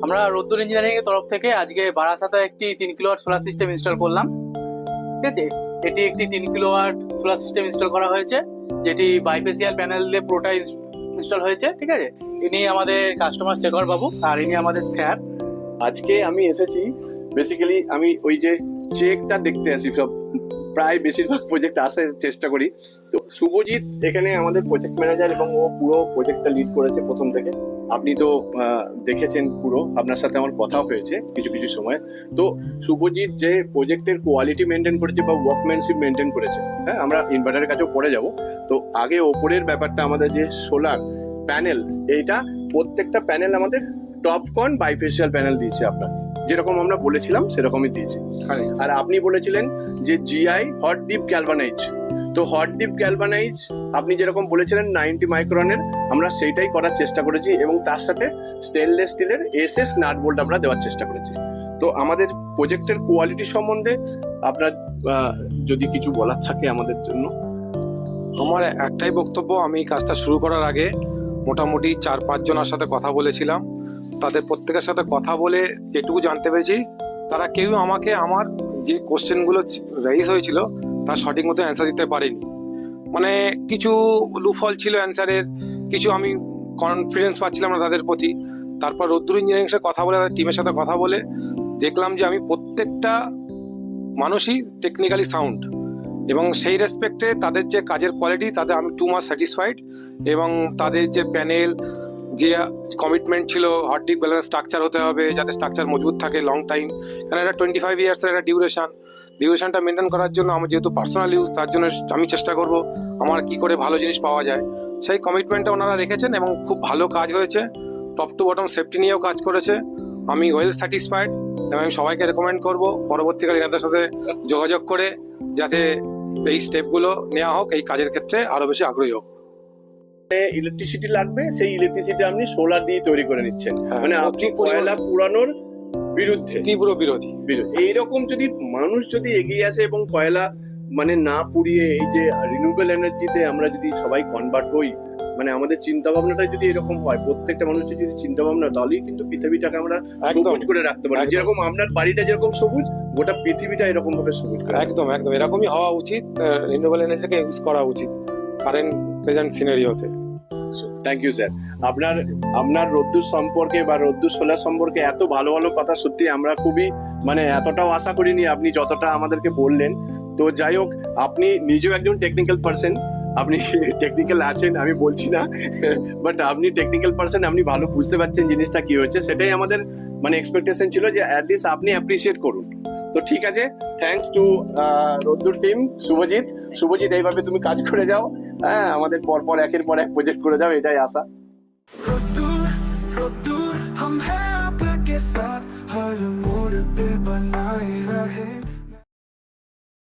আমরা রোদ্দুর ইঞ্জিনিয়ারিং এর তরফ থেকে আজকে বারাসাতে একটি 3 কিলোওয়াট সোলার সিস্টেম ইনস্টল করলাম। ঠিক আছে, এটি একটি 3 কিলোওয়াট সোলার সিস্টেম ইনস্টল করা হয়েছে, যেটি বাইফেসিয়াল প্যানেল দিয়ে পুরোটাই ইনস্টল হয়েছে। ঠিক আছে, ইনি আমাদের কাস্টমার শেখর বাবু, আর ইনি আমাদের স্যার। আজকে আমি এসেছি বেসিক্যালি আমি ওই যে চেকটা দেখতে আসি, সব প্রায় বেশিরভাগ প্রজেক্ট আসার চেষ্টা করি। তো শুভজিৎ এখানে আমাদের প্রজেক্ট ম্যানেজার এবং ও পুরো প্রজেক্টটা লিড করেছে প্রথম থেকে। আপনি তো দেখেছেন, পুরো আপনার সাথে আমার কথাও হয়েছে কিছু কিছু সময়। তো শুভজিৎ যে প্রজেক্টের কোয়ালিটি মেনটেন করেছে বা ওয়ার্কম্যানশিপ মেনটেন করেছে, হ্যাঁ, আমরা ইনভার্টারের কাছেও পড়ে যাব। তো আগে ওপরের ব্যাপারটা, আমাদের যে সোলার প্যানেল, এইটা প্রত্যেকটা প্যানেল আমাদের টপকন বাইফেসিয়াল প্যানেল দিয়েছে আপনার, যেরকম আমরা বলেছিলাম সেরকমই দিয়েছে। আর আপনি বলেছিলেন যে জিআই হট ডিপ গ্যালভানাইজ, তো হট ডিপ গ্যালভানাইজ আপনি যেরকম বলেছিলেন 90 মাইক্রনের, আমরা সেইটাই করার চেষ্টা করেছি এবং তার সাথে স্টেনলেস স্টিলের এসএস নাট বোল্ট আমরা দেওয়ার চেষ্টা করেছি। তো আমাদের প্রজেক্টের কোয়ালিটি সম্বন্ধে আপনার যদি কিছু বলার থাকে আমাদের জন্য। আমার একটাই বক্তব্য, আমি কাজটা শুরু করার আগে মোটামুটি 4-5 জনের সাথে কথা বলেছিলাম। তাদের প্রত্যেকের সাথে কথা বলে যেটুকু জানতে পেরেছি, তারা কেউ আমাকে আমার যে কোশ্চেনগুলো রেইজ হয়েছিল তার সঠিক মতো অ্যান্সার দিতে পারেনি। মানে কিছু লুফল ছিল অ্যান্সারের, কিছু আমি কনফিডেন্স পাচ্ছিলাম না তাদের প্রতি। তারপর রোদ্দুর ইঞ্জিনিয়ারিং সাথে কথা বলে, তাদের টিমের সাথে কথা বলে দেখলাম যে আমি প্রত্যেকটা মানুষই টেকনিক্যালি সাউন্ড, এবং সেই রেসপেক্টে তাদের যে কাজের কোয়ালিটি, তাদের আমি টু মাচ স্যাটিসফাইড। এবং তাদের যে প্যানেল, যে কমিটমেন্ট ছিল হট ডিপ গ্যালভানাইজ স্ট্রাকচার হতে হবে, যাতে স্ট্রাকচার মজবুত থাকে লং টাইম, কারণ এটা 25 ইয়ার্সের একটা ডিউরেশনটা মেনটেন করার জন্য আমার যেহেতু পার্সোনাল ইউজ, তার জন্য আমি চেষ্টা করব আমার কি করে ভালো জিনিস পাওয়া যায়, সেই কমিটমেন্টটা ওনারা রেখেছেন এবং খুব ভালো কাজ হয়েছে। টপ টু বটম সেফটি নিয়েও কাজ করেছে। আমি ওয়েল স্যাটিসফাইড এবং আমি সবাইকে রেকমেন্ড করব পরবর্তীকালে এনাদের সাথে যোগাযোগ করে যাতে এই স্টেপগুলো নেওয়া হোক, এই কাজের ক্ষেত্রে আরো বেশি আগ্রহী হোক। ইলেকট্রিসিটি লাগবে, সেই ইলেকট্রিসিটি আপনি সোলার দিয়ে তৈরি করে নিচ্ছেন, মানে আপনি কয়লা পুরানোর বিরুদ্ধে, তীব্র বিরোধী। এইরকম যদি মানুষ যদি এগিয়ে আসে এবং কয়লা মানে না পুড়িয়ে এই যে রিনিউয়েবল এনার্জিতে আমরা যদি সবাই কনভার্ট হই, মানে আমাদের চিন্তা ভাবনাটা যদি এরকম হয়, প্রত্যেকটা মানুষের যদি চিন্তা ভাবনা, তাহলেই কিন্তু পৃথিবীটাকে আমরা সবুজ করে রাখতে পারি। যেরকম আপনার বাড়িটা যেরকম সবুজ, গোটা পৃথিবীটা এরকম ভাবে সবুজ। একদম একদম এরকমই হওয়া উচিত। রিনিউয়েবল এনার্জিকে ইউজ করা উচিত কারেন্ট প্রেজেন্ট সিনারিওতে। Thank you sir. আপনার রোদ্দুর সম্পর্কে বা রোদ্দুর সোলার সম্পর্কে এত ভালো ভালো কথা, সত্যি আমরা খুবই মানে এতটাও আশা করিনি আপনি যতটা আমাদেরকে বললেন। তো যাই হোক, আপনি নিজেও একজন টেকনিক্যাল পার্সন, আপনি টেকনিক্যাল আছেন আমি বলছি না, বাট আপনি টেকনিক্যাল পার্সন, আপনি ভালো বুঝতে পারছেন জিনিসটা কি হচ্ছে। সেটাই আমাদের মানে এক্সপেকটেশন ছিল যে অ্যাটলিস্ট আপনি অ্যাপ্রিসিয়েট করুন। তো ঠিক আছে, থ্যাঙ্কস টু রোদ্দুর টিম। শুভজিৎ এইভাবে তুমি কাজ করে যাও, হ্যাঁ, আমাদের পরপর একের পর এক প্রজেক্ট করে যাও, এটাই আশা। हम हैं आपके साथ, हर मोड़ पे बनाए